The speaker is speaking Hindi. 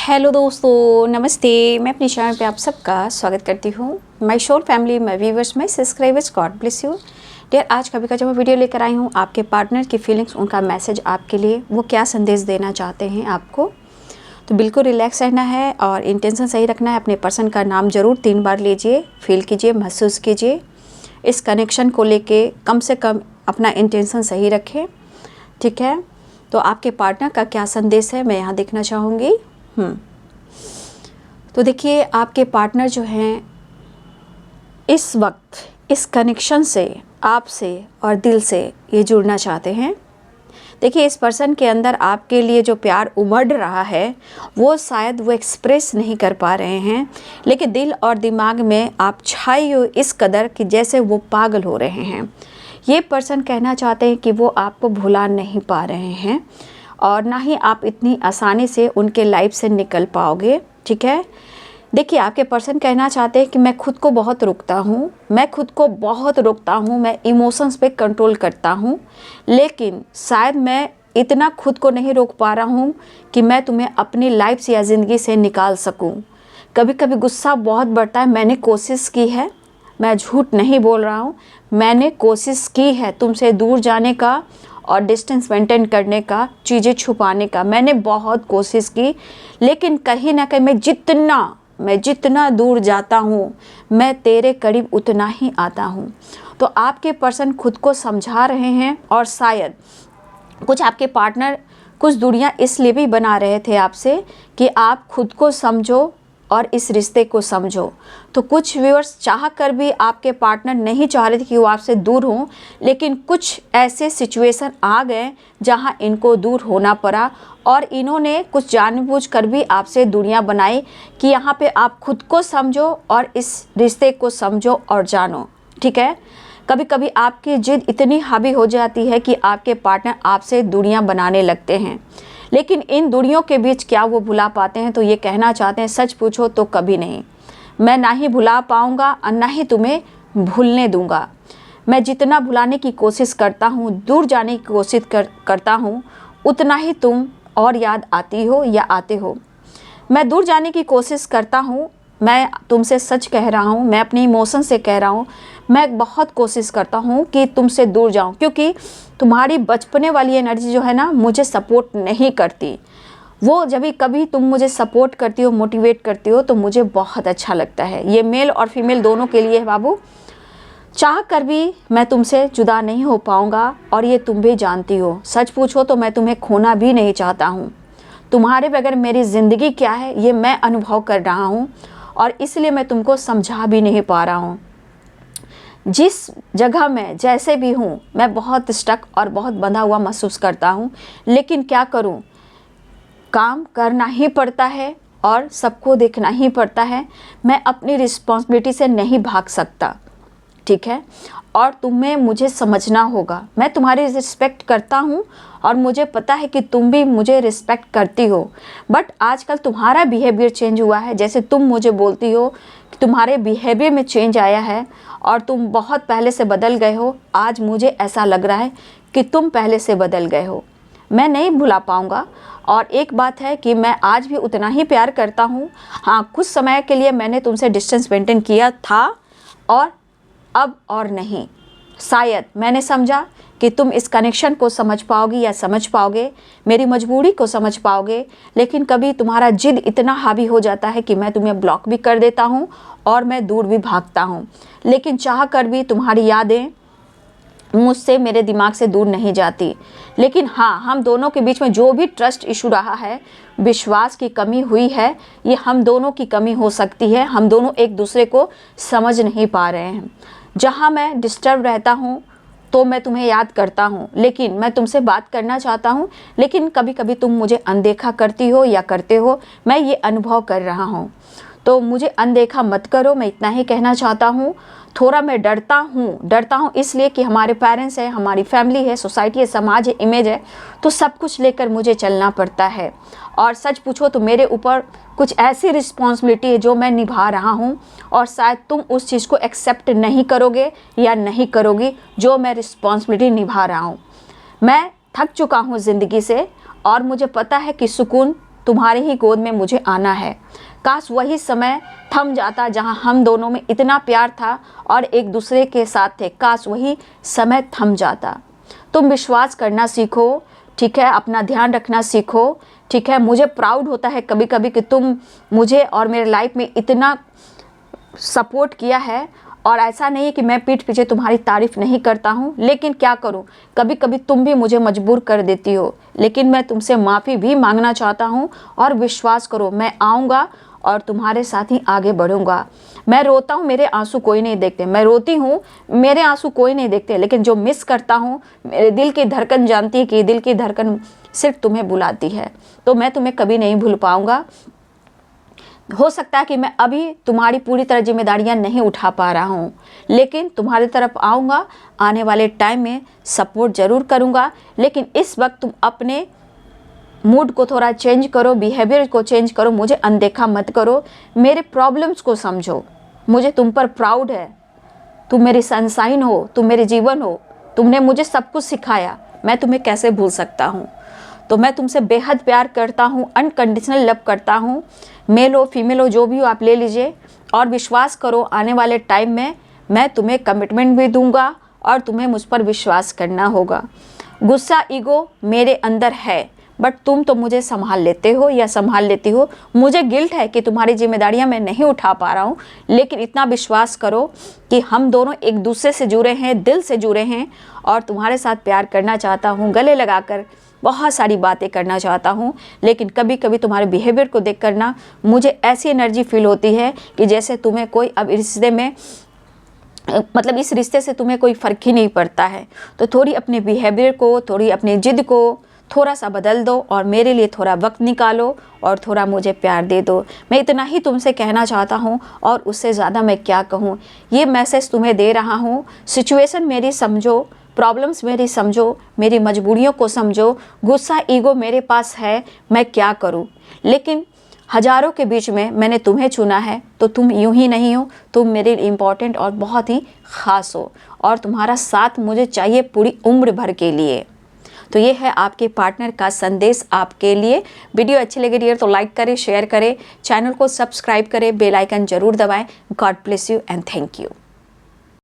हेलो दोस्तों, नमस्ते। मैं अपनी चैनल पे आप सबका स्वागत करती हूँ। My whole family, my viewers, my subscribers, God bless you dear. आज का जो मैं वीडियो लेकर आई हूँ, आपके पार्टनर की फीलिंग्स, उनका मैसेज आपके लिए, वो क्या संदेश देना चाहते हैं आपको। तो बिल्कुल रिलैक्स रहना है और इंटेंशन सही रखना है। अपने पर्सन का नाम ज़रूर 3 बार लीजिए, फील कीजिए, महसूस कीजिए। इस कनेक्शन को लेके कम से कम अपना इंटेंशन सही रखें, ठीक है। तो आपके पार्टनर का क्या संदेश है, मैं यहाँ देखना चाहूँगी। तो देखिए, आपके पार्टनर जो हैं इस वक्त इस कनेक्शन से, आपसे और दिल से ये जुड़ना चाहते हैं। देखिए, इस पर्सन के अंदर आपके लिए जो प्यार उमड़ रहा है वो शायद वो एक्सप्रेस नहीं कर पा रहे हैं, लेकिन दिल और दिमाग में आप छाई हो इस कदर कि जैसे वो पागल हो रहे हैं। ये पर्सन कहना चाहते हैं कि वो आपको भुला नहीं पा रहे हैं और ना ही आप इतनी आसानी से उनके लाइफ से निकल पाओगे, ठीक है। देखिए, आपके पर्सन कहना चाहते हैं कि मैं खुद को बहुत रोकता हूँ, मैं इमोशंस पे कंट्रोल करता हूँ, लेकिन शायद मैं इतना खुद को नहीं रोक पा रहा हूँ कि मैं तुम्हें अपनी लाइफ से या ज़िंदगी से निकाल सकूँ। कभी कभी गुस्सा बहुत बढ़ता है। मैंने कोशिश की है, मैं झूठ नहीं बोल रहा हूँ, मैंने कोशिश की है तुमसे दूर जाने का और डिस्टेंस मेंटेन करने का, चीज़ें छुपाने का। मैंने बहुत कोशिश की, लेकिन कहीं ना कहीं मैं जितना दूर जाता हूँ, मैं तेरे करीब उतना ही आता हूँ। तो आपके पर्सन खुद को समझा रहे हैं और शायद कुछ आपके पार्टनर कुछ दूरियां इसलिए भी बना रहे थे आपसे कि आप खुद को समझो और इस रिश्ते को समझो। तो कुछ व्यूअर्स चाह कर भी आपके पार्टनर नहीं चाह रहे थे कि वो आपसे दूर हों, लेकिन कुछ ऐसे सिचुएशन आ गए जहां इनको दूर होना पड़ा और इन्होंने कुछ जानबूझ कर भी आपसे दूरियां बनाई कि यहाँ पे आप खुद को समझो और इस रिश्ते को समझो और जानो, ठीक है। कभी कभी आपकी जिद इतनी हावी हो जाती है कि आपके पार्टनर आपसे दूरियां बनाने लगते हैं, लेकिन इन दूरियों के बीच क्या वो भुला पाते हैं। तो ये कहना चाहते हैं, सच पूछो तो कभी नहीं। मैं ना ही भुला पाऊँगा और ना ही तुम्हें भूलने दूँगा। मैं जितना भुलाने की कोशिश करता हूँ, दूर जाने की कोशिश करता हूँ, उतना ही तुम और याद आती हो या आते हो। मैं दूर जाने की कोशिश करता हूँ, मैं तुमसे सच कह रहा हूँ, मैं अपने इमोशन से कह रहा हूँ। मैं बहुत कोशिश करता हूँ कि तुमसे दूर जाऊँ, क्योंकि तुम्हारी बचपने वाली एनर्जी जो है ना, मुझे सपोर्ट नहीं करती। वो जब भी कभी तुम मुझे सपोर्ट करती हो, मोटिवेट करती हो, तो मुझे बहुत अच्छा लगता है। ये मेल और फीमेल दोनों के लिए है बाबू। चाह कर भी मैं तुमसे जुदा नहीं हो पाऊँगा और ये तुम भी जानती हो। सच पूछो तो मैं तुम्हें खोना भी नहीं चाहता हूँ। तुम्हारे बगैर मेरी ज़िंदगी क्या है ये मैं अनुभव कर रहा हूँ और इसलिए मैं तुमको समझा भी नहीं पा रहा हूँ। जिस जगह मैं जैसे भी हूँ, मैं बहुत स्टक और बहुत बंधा हुआ महसूस करता हूँ, लेकिन क्या करूँ, काम करना ही पड़ता है और सबको देखना ही पड़ता है। मैं अपनी रिस्पॉन्सिबिलिटी से नहीं भाग सकता, ठीक है। और तुम्हें मुझे समझना होगा। मैं तुम्हारी रिस्पेक्ट करता हूँ और मुझे पता है कि तुम भी मुझे रिस्पेक्ट करती हो, बट आजकल तुम्हारा बिहेवियर चेंज हुआ है। जैसे तुम मुझे बोलती हो कि तुम्हारे बिहेवियर में चेंज आया है और तुम बहुत पहले से बदल गए हो, आज मुझे ऐसा लग रहा है कि तुम पहले से बदल गए हो। मैं नहीं भुला पाऊँगा और एक बात है कि मैं आज भी उतना ही प्यार करता हूँ। हाँ, कुछ समय के लिए मैंने तुमसे डिस्टेंस मेंटेन किया था और अब और नहीं। शायद मैंने समझा कि तुम इस कनेक्शन को समझ पाओगी या समझ पाओगे, मेरी मजबूरी को समझ पाओगे, लेकिन कभी तुम्हारा जिद इतना हावी हो जाता है कि मैं तुम्हें ब्लॉक भी कर देता हूँ और मैं दूर भी भागता हूँ। लेकिन चाह कर भी तुम्हारी यादें मुझसे, मेरे दिमाग से दूर नहीं जाती। लेकिन हाँ, हम दोनों के बीच में जो भी ट्रस्ट इशू रहा है, विश्वास की कमी हुई है, ये हम दोनों की कमी हो सकती है। हम दोनों एक दूसरे को समझ नहीं पा रहे हैं। जहाँ मैं डिस्टर्ब रहता हूँ तो मैं तुम्हें याद करता हूँ, लेकिन मैं तुमसे बात करना चाहता हूँ, लेकिन कभी कभी तुम मुझे अनदेखा करती हो या करते हो। मैं ये अनुभव कर रहा हूँ, तो मुझे अनदेखा मत करो, मैं इतना ही कहना चाहता हूँ। थोड़ा मैं डरता हूँ इसलिए कि हमारे पेरेंट्स हैं, हमारी फैमिली है, सोसाइटी है, समाज है, इमेज है, तो सब कुछ लेकर मुझे चलना पड़ता है। और सच पूछो तो मेरे ऊपर कुछ ऐसी रिस्पॉन्सिबिलिटी है जो मैं निभा रहा हूँ और शायद तुम उस चीज़ को एक्सेप्ट नहीं करोगे या नहीं करोगी जो मैं रिस्पॉन्सिबिलिटी निभा रहा हूँ। मैं थक चुका हूँ ज़िंदगी से और मुझे पता है कि सुकून तुम्हारी ही गोद में मुझे आना है। काश वही समय थम जाता जहाँ हम दोनों में इतना प्यार था और एक दूसरे के साथ थे। काश वही समय थम जाता। तुम विश्वास करना सीखो, ठीक है, अपना ध्यान रखना सीखो, ठीक है। मुझे प्राउड होता है कभी कभी कि तुम मुझे और मेरे लाइफ में इतना सपोर्ट किया है। और ऐसा नहीं है कि मैं पीठ पीछे तुम्हारी तारीफ़ नहीं करता हूँ, लेकिन क्या करूँ, कभी कभी तुम भी मुझे मजबूर कर देती हो। लेकिन मैं तुमसे माफ़ी भी मांगना चाहता हूँ और विश्वास करो मैं आऊँगा और तुम्हारे साथ ही आगे बढ़ूँगा। मैं रोता हूँ, मेरे आंसू कोई नहीं देखते। मैं रोती हूँ, मेरे आंसू कोई नहीं देखते। लेकिन जो मिस करता हूँ, मेरे दिल की धड़कन जानती है कि दिल की धड़कन सिर्फ तुम्हें बुलाती है। तो मैं तुम्हें कभी नहीं भूल पाऊँगा। हो सकता है कि मैं अभी तुम्हारी पूरी तरह जिम्मेदारियां नहीं उठा पा रहा हूँ, लेकिन तुम्हारी तरफ आऊँगा। आने वाले टाइम में सपोर्ट ज़रूर करूँगा। लेकिन इस वक्त तुम अपने मूड को थोड़ा चेंज करो, बिहेवियर को चेंज करो, मुझे अनदेखा मत करो, मेरे प्रॉब्लम्स को समझो। मुझे तुम पर प्राउड है। तुम मेरी सनशाइन हो, तुम मेरे जीवन हो, तुमने मुझे सब कुछ सिखाया, मैं तुम्हें कैसे भूल सकता हूँ। तो मैं तुमसे बेहद प्यार करता हूँ, अनकंडीशनल लव करता हूँ। मेल हो फीमेल हो जो भी हो आप ले लीजिए। और विश्वास करो आने वाले टाइम में मैं तुम्हें कमिटमेंट भी दूंगा और तुम्हें मुझ पर विश्वास करना होगा। गुस्सा ईगो मेरे अंदर है, बट तुम तो मुझे संभाल लेते हो या संभाल लेती हो। मुझे गिल्ट है कि तुम्हारी जिम्मेदारियां मैं नहीं उठा पा रहा हूँ, लेकिन इतना विश्वास करो कि हम दोनों एक दूसरे से जुड़े हैं, दिल से जुड़े हैं। और तुम्हारे साथ प्यार करना चाहता हूँ, गले लगाकर बहुत सारी बातें करना चाहता हूँ। लेकिन कभी कभी तुम्हारे बिहेवियर को देख कर ना मुझे ऐसी एनर्जी फील होती है कि जैसे तुम्हें कोई अब रिश्ते में मतलब इस रिश्ते से तुम्हें कोई फ़र्क ही नहीं पड़ता है। तो थोड़ी अपने बिहेवियर को, थोड़ी अपनी ज़िद को थोड़ा सा बदल दो और मेरे लिए थोड़ा वक्त निकालो और थोड़ा मुझे प्यार दे दो। मैं इतना ही तुमसे कहना चाहता हूँ और उससे ज़्यादा मैं क्या कहूँ। ये मैसेज तुम्हें दे रहा हूँ। सिचुएशन मेरी समझो, प्रॉब्लम्स मेरी समझो, मेरी मजबूरियों को समझो। गुस्सा ईगो मेरे पास है, मैं क्या करूँ। लेकिन हज़ारों के बीच में मैंने तुम्हें चुना है, तो तुम यूं ही नहीं हो, तुम मेरे इम्पॉर्टेंट और बहुत ही ख़ास हो। और तुम्हारा साथ मुझे चाहिए पूरी उम्र भर के लिए। तो ये है आपके पार्टनर का संदेश आपके लिए। वीडियो अच्छी लगी डियर तो लाइक करें, शेयर करें, चैनल को सब्सक्राइब करें, बेल आइकन जरूर दबाएं। God bless you and thank you.